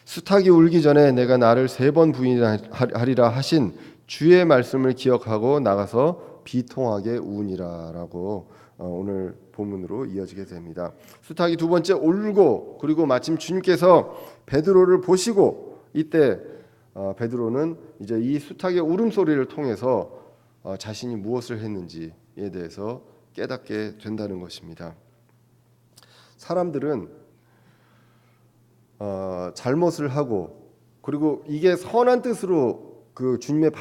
수탉이 울기 전에 내가 나를 3번 부인하리라 하신 주의 말씀을 기억하고 나가서 비통하게 우니라라고 오늘 본문으로 이어지게 됩니다. 수탉이 두 번째 울고, 그리고 마침 주님께서 베드로를 보시고, 이때 베드로는 이제 이 수탉의 울음소리를 통해서 자신이 무엇을 했는지에 대해서 깨닫게 된다는 것입니다. 사람들은 잘못을 하고, 그리고 이게 선한 뜻으로 그 주님의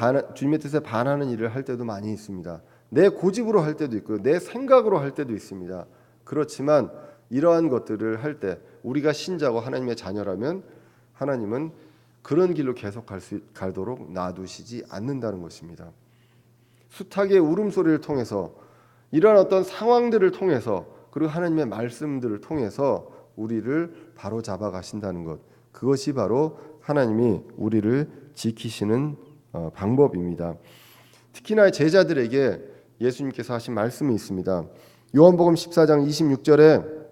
뜻에 반하는 일을 할 때도 많이 있습니다. 내 고집으로 할 때도 있고 내 생각으로 할 때도 있습니다. 그렇지만 이러한 것들을 할 때 우리가 신자고 하나님의 자녀라면 하나님은 그런 길로 계속 갈도록 놔두시지 않는다는 것입니다. 수탉의 울음소리를 통해서, 이러한 어떤 상황들을 통해서, 그리고 하나님의 말씀들을 통해서 우리를 바로잡아 가신다는 것, 그것이 바로 하나님이 우리를 지키시는 방법입니다. 특히나 제자들에게 예수님께서 하신 말씀이 있습니다. 요한복음 14장 26절에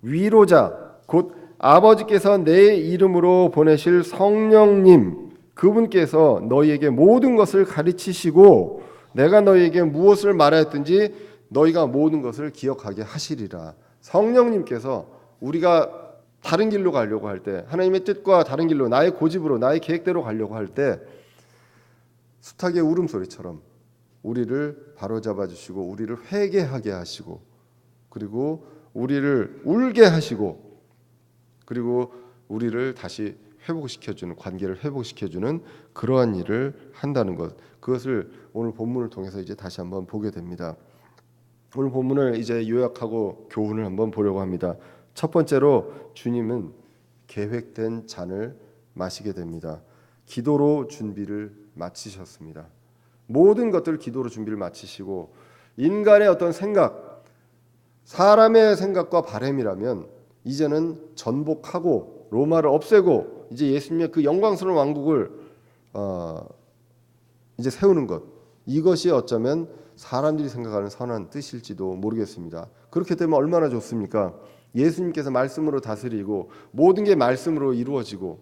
위로자 곧 아버지께서 내 이름으로 보내실 성령님, 그분께서 너희에게 모든 것을 가르치시고 내가 너희에게 무엇을 말하였든지 너희가 모든 것을 기억하게 하시리라. 성령님께서 우리가 다른 길로 가려고 할 때, 하나님의 뜻과 다른 길로, 나의 고집으로, 나의 계획대로 가려고 할 때 수탉의 울음소리처럼 우리를 바로잡아 주시고 우리를 회개하게 하시고, 그리고 우리를 울게 하시고 그리고 우리를 다시 회복시켜주는, 관계를 회복시켜주는 그러한 일을 한다는 것, 그것을 오늘 본문을 통해서 이제 다시 한번 보게 됩니다. 오늘 본문을 이제 요약하고 교훈을 한번 보려고 합니다. 첫 번째로 주님은 계획된 잔을 마시게 됩니다. 기도로 준비를 마치셨습니다. 모든 것들 기도로 준비를 마치시고, 인간의 어떤 생각, 사람의 생각과 바람이라면 이제는 전복하고 로마를 없애고 이제 예수님의 그 영광스러운 왕국을 이제 세우는 것, 이것이 어쩌면 사람들이 생각하는 선한 뜻일지도 모르겠습니다. 그렇게 되면 얼마나 좋습니까? 예수님께서 말씀으로 다스리고 모든 게 말씀으로 이루어지고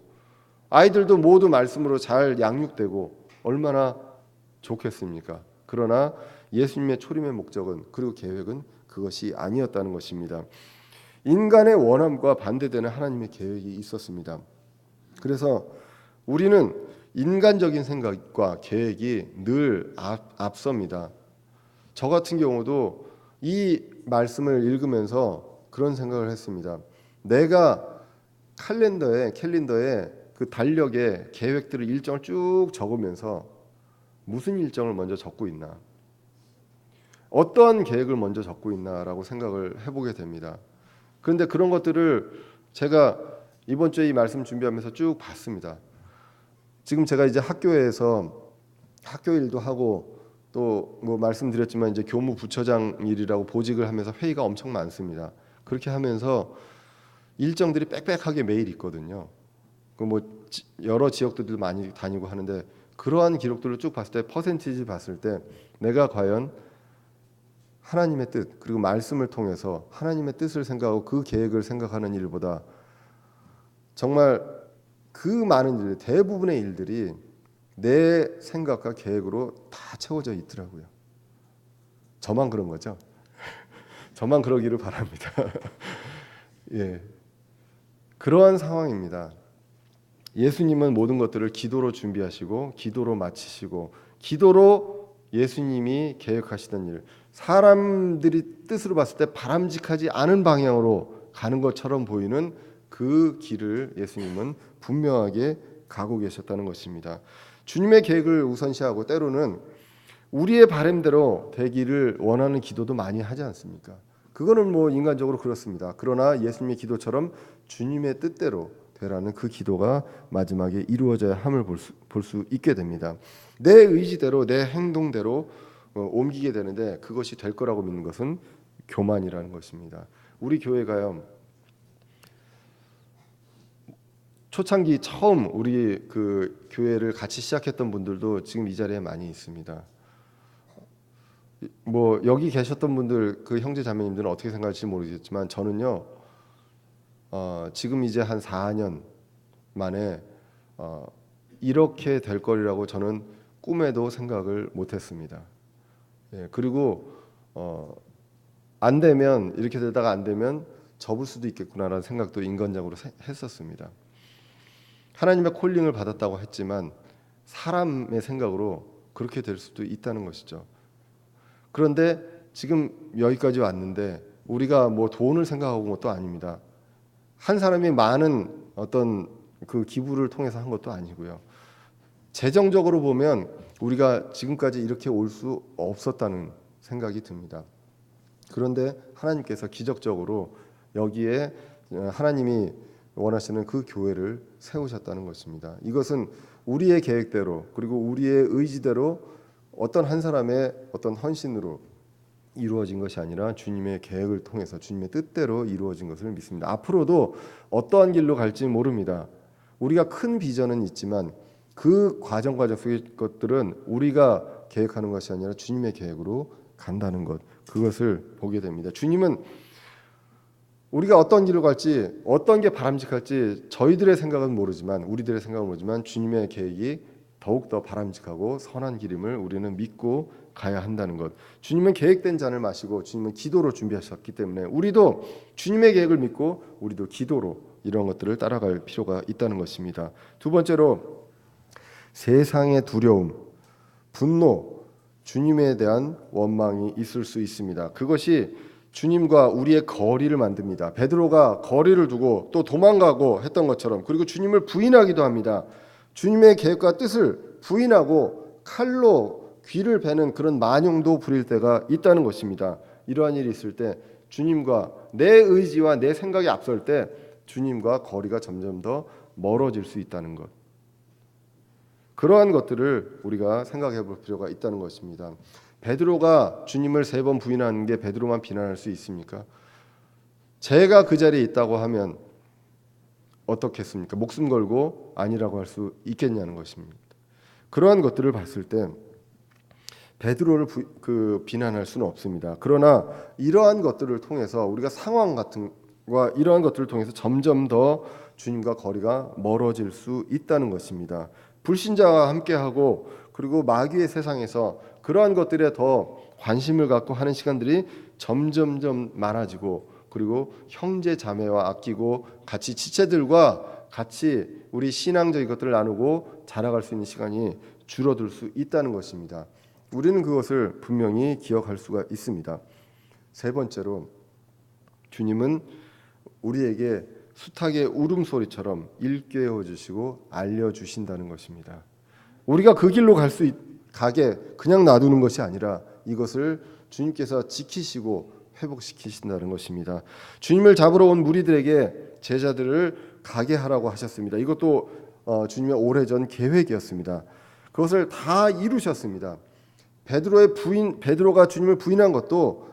아이들도 모두 말씀으로 잘 양육되고 얼마나 좋겠습니까? 그러나 예수님의 초림의 목적은, 그리고 계획은 그것이 아니었다는 것입니다. 인간의 원함과 반대되는 하나님의 계획이 있었습니다. 그래서 우리는 인간적인 생각과 계획이 늘 앞섭니다. 저 같은 경우도 이 말씀을 읽으면서 그런 생각을 했습니다. 내가 캘린더에 그 달력에 계획들을, 일정을 쭉 적으면서 무슨 일정을 먼저 적고 있나, 어떠한 계획을 먼저 적고 있나라고 생각을 해보게 됩니다. 그런데 그런 것들을 제가 이번 주에 이 말씀 준비하면서 쭉 봤습니다. 지금 제가 이제 학교에서 학교 일도 하고 또 뭐 말씀드렸지만 이제 교무 부처장 일이라고 보직을 하면서 회의가 엄청 많습니다. 그렇게 하면서 일정들이 빽빽하게 매일 있거든요. 그 뭐 여러 지역들도 많이 다니고 하는데, 그러한 기록들을 쭉 봤을 때, 퍼센티지 봤을 때 내가 과연 하나님의 뜻, 그리고 말씀을 통해서 하나님의 뜻을 생각하고 그 계획을 생각하는 일보다 정말 그 많은 일, 대부분의 일들이 내 생각과 계획으로 다 채워져 있더라고요. 저만 그런 거죠? 저만 그러기를 바랍니다. 예, 그러한 상황입니다. 예수님은 모든 것들을 기도로 준비하시고 기도로 마치시고, 기도로 예수님이 계획하시던 일, 사람들이 뜻으로 봤을 때 바람직하지 않은 방향으로 가는 것처럼 보이는 그 길을 예수님은 분명하게 가고 계셨다는 것입니다. 주님의 계획을 우선시하고 때로는 우리의 바람대로 되기를 원하는 기도도 많이 하지 않습니까? 그거는 뭐 인간적으로 그렇습니다. 그러나 예수님의 기도처럼 주님의 뜻대로 되라는 그 기도가 마지막에 이루어져야 함을 볼 수 있게 됩니다. 내 의지대로, 내 행동대로 옮기게 되는데 그것이 될 거라고 믿는 것은 교만이라는 것입니다. 우리 교회가요, 초창기 처음 우리 그 교회를 같이 시작했던 분들도 지금 이 자리에 많이 있습니다. 뭐 여기 계셨던 분들, 그 형제 자매님들은 어떻게 생각할지 모르겠지만 저는요, 지금 이제 한 4년 만에 이렇게 될 거리라고 저는 꿈에도 생각을 못했습니다. 예, 그리고 안 되면, 이렇게 되다가 안 되면 접을 수도 있겠구나라는 생각도 인간적으로 했었습니다. 하나님의 콜링을 받았다고 했지만 사람의 생각으로 그렇게 될 수도 있다는 것이죠. 그런데 지금 여기까지 왔는데 우리가 뭐 돈을 생각하고 것도 아닙니다. 한 사람이 많은 어떤 그 기부를 통해서 한 것도 아니고요. 재정적으로 보면 우리가 지금까지 이렇게 올 수 없었다는 생각이 듭니다. 그런데 하나님께서 기적적으로 여기에 하나님이 원하시는 그 교회를 세우셨다는 것입니다. 이것은 우리의 계획대로, 그리고 우리의 의지대로, 어떤 한 사람의 어떤 헌신으로 이루어진 것이 아니라 주님의 계획을 통해서 주님의 뜻대로 이루어진 것을 믿습니다. 앞으로도 어떠한 길로 갈지 모릅니다. 우리가 큰 비전은 있지만 그 과정 속의 것들은 우리가 계획하는 것이 아니라 주님의 계획으로 간다는 것, 그것을 보게 됩니다. 주님은 우리가 어떤 길로 갈지, 어떤 게 바람직할지 저희들의 생각은 모르지만, 우리들의 생각은 모르지만 주님의 계획이 더욱더 바람직하고 선한 길임을 우리는 믿고 가야 한다는 것. 주님은 계획된 잔을 마시고 주님은 기도로 준비하셨기 때문에 우리도 주님의 계획을 믿고 우리도 기도로 이런 것들을 따라갈 필요가 있다는 것입니다. 두 번째로, 세상의 두려움, 분노, 주님에 대한 원망이 있을 수 있습니다. 그것이 주님과 우리의 거리를 만듭니다. 베드로가 거리를 두고 또 도망가고 했던 것처럼, 그리고 주님을 부인하기도 합니다. 주님의 계획과 뜻을 부인하고 칼로 귀를 베는 그런 만용도 부릴 때가 있다는 것입니다. 이러한 일이 있을 때 주님과 내 의지와 내 생각이 앞설 때 주님과 거리가 점점 더 멀어질 수 있다는 것, 그러한 것들을 우리가 생각해 볼 필요가 있다는 것입니다. 베드로가 주님을 3번 부인하는 게 베드로만 비난할 수 있습니까? 제가 그 자리에 있다고 하면 어떻겠습니까? 목숨 걸고 아니라고 할 수 있겠냐는 것입니다. 그러한 것들을 봤을 때 베드로를 비난할 수는 없습니다. 그러나 이러한 것들을 통해서 우리가 상황 같은 과 이러한 것들을 통해서 점점 더 주님과 거리가 멀어질 수 있다는 것입니다. 불신자와 함께하고 그리고 마귀의 세상에서 그러한 것들에 더 관심을 갖고 하는 시간들이 점점점 많아지고, 그리고 형제 자매와 아끼고 같이 지체들과 같이 우리 신앙적인 것들을 나누고 자라갈 수 있는 시간이 줄어들 수 있다는 것입니다. 우리는 그것을 분명히 기억할 수가 있습니다. 3번째로, 주님은 우리에게 숱하게 울음소리처럼 일깨워 주시고 알려주신다는 것입니다. 우리가 그 길로 가게 그냥 놔두는 것이 아니라 이것을 주님께서 지키시고 회복시키신다는 것입니다. 주님을 잡으러 온 무리들에게 제자들을 가게 하라고 하셨습니다. 이것도 주님의 오래전 계획이었습니다. 그것을 다 이루셨습니다. 베드로가 주님을 부인한 것도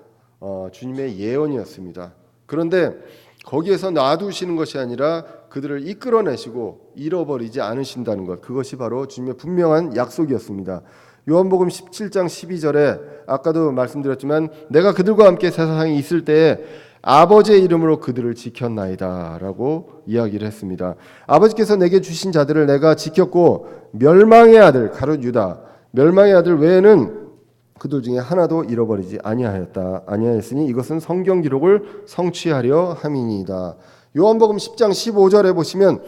주님의 예언이었습니다. 그런데 거기에서 놔두시는 것이 아니라 그들을 이끌어내시고 잃어버리지 않으신다는 것, 그것이 바로 주님의 분명한 약속이었습니다. 요한복음 17장 12절에 아까도 말씀드렸지만 내가 그들과 함께 세상에 있을 때에 아버지의 이름으로 그들을 지켰나이다 라고 이야기를 했습니다. 아버지께서 내게 주신 자들을 내가 지켰고 멸망의 아들 가룟 유다, 멸망의 아들 외에는 그들 중에 하나도 잃어버리지 아니하였으니 이것은 성경 기록을 성취하려 함이니이다. 요한복음 10장 15절에 보시면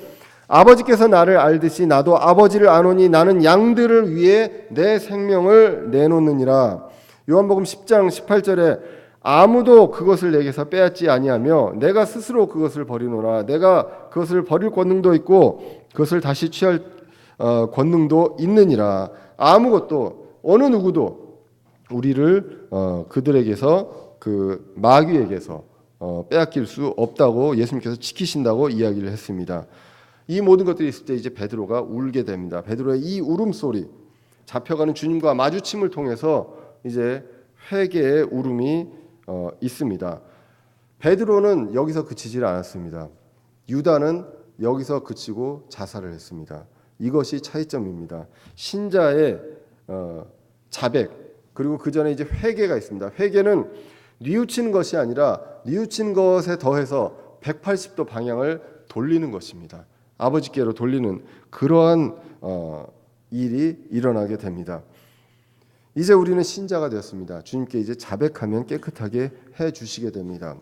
아버지께서 나를 알듯이 나도 아버지를 아노니 나는 양들을 위해 내 생명을 내놓느니라. 요한복음 10장 18절에 아무도 그것을 내게서 빼앗지 아니하며 내가 스스로 그것을 버리노라. 내가 그것을 버릴 권능도 있고 그것을 다시 취할 권능도 있느니라. 아무것도 어느 누구도 우리를 그들에게서 그 마귀에게서 빼앗길 수 없다고 예수님께서 지키신다고 이야기를 했습니다. 이 모든 것들이 있을 때 이제 베드로가 울게 됩니다. 베드로의 이 울음소리, 잡혀가는 주님과 마주침을 통해서 이제 회개의 울음이 있습니다. 베드로는 여기서 그치질 않았습니다. 유다는 여기서 그치고 자살을 했습니다. 이것이 차이점입니다. 신자의 자백, 그리고 그 전에 이제 회개가 있습니다. 회개는 뉘우치는 것이 아니라 뉘우친 것에 더해서 180도 방향을 돌리는 것입니다. 아버지께로 돌리는 그러한 일이 일어나게 됩니다. 이제 우리는 신자가 되었습니다. 주님께 이제 자백하면 깨끗하게 해주시게 됩니다.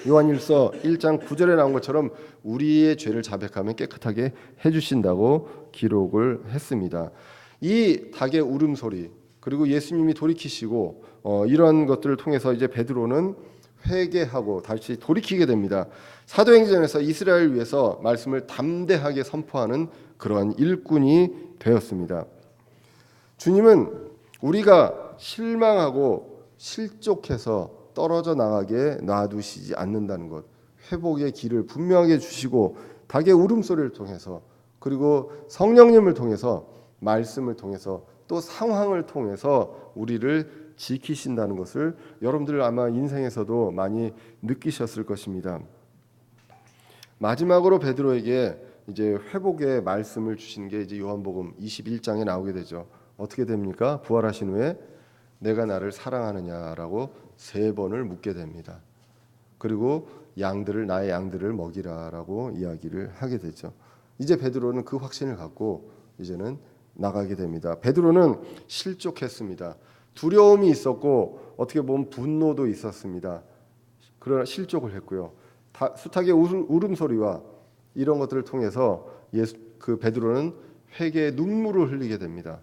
요한일서 1장 9절에 나온 것처럼 우리의 죄를 자백하면 깨끗하게 해주신다고 기록을 했습니다. 이 닭의 울음소리, 그리고 예수님이 돌이키시고 이런 것들을 통해서 이제 베드로는 회개하고 다시 돌이키게 됩니다. 사도행전에서 이스라엘을 위해서 말씀을 담대하게 선포하는 그러한 일꾼이 되었습니다. 주님은 우리가 실망하고 실족해서 떨어져 나가게 놔두시지 않는다는 것, 회복의 길을 분명하게 주시고 닭의 울음소리를 통해서, 그리고 성령님을 통해서, 말씀을 통해서, 또 상황을 통해서 우리를 지키신다는 것을 여러분들 아마 인생에서도 많이 느끼셨을 것입니다. 마지막으로 베드로에게 이제 회복의 말씀을 주시는 게 이제 요한복음 21장에 나오게 되죠. 어떻게 됩니까? 부활하신 후에 내가 나를 사랑하느냐라고 3번을 묻게 됩니다. 그리고 나의 양들을 먹이라라고 이야기를 하게 되죠. 이제 베드로는 그 확신을 갖고 이제는 나가게 됩니다. 베드로는 실족했습니다. 두려움이 있었고 어떻게 보면 분노도 있었습니다. 그러나 실족을 했고요. 숱하게 울음소리와 이런 것들을 통해서 그 베드로는 회개의 눈물을 흘리게 됩니다.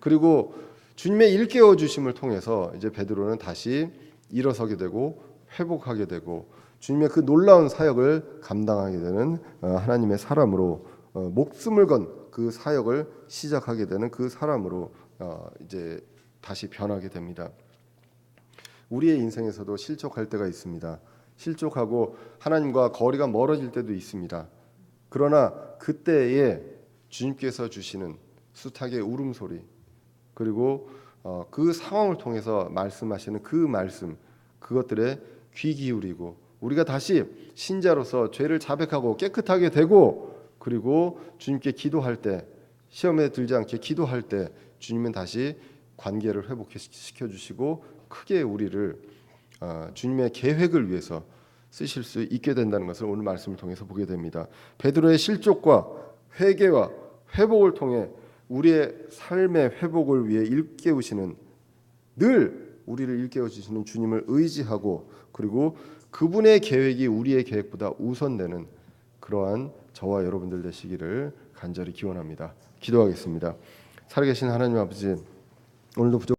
그리고 주님의 일깨워 주심을 통해서 이제 베드로는 다시 일어서게 되고 회복하게 되고 주님의 그 놀라운 사역을 감당하게 되는 하나님의 사람으로 목숨을 건 그 사역을 시작하게 되는 그 사람으로 이제 다시 변하게 됩니다. 우리의 인생에서도 실족할 때가 있습니다. 실족하고 하나님과 거리가 멀어질 때도 있습니다. 그러나 그때에 주님께서 주시는 숱하게 울음소리 그리고 그 상황을 통해서 말씀하시는 그 말씀 그것들에 귀 기울이고 우리가 다시 신자로서 죄를 자백하고 깨끗하게 되고 그리고 주님께 기도할 때 시험에 들지 않게 기도할 때 주님은 다시 관계를 회복시켜 주시고 크게 우리를 주님의 계획을 위해서 쓰실 수 있게 된다는 것을 오늘 말씀을 통해서 보게 됩니다. 베드로의 실족과 회개와 회복을 통해 우리의 삶의 회복을 위해 일깨우시는 늘 우리를 일깨워 주시는 주님을 의지하고 그리고 그분의 계획이 우리의 계획보다 우선되는 그러한 저와 여러분들 되시기를 간절히 기원합니다. 기도하겠습니다. 살아계신 하나님 아버지 오늘도 부족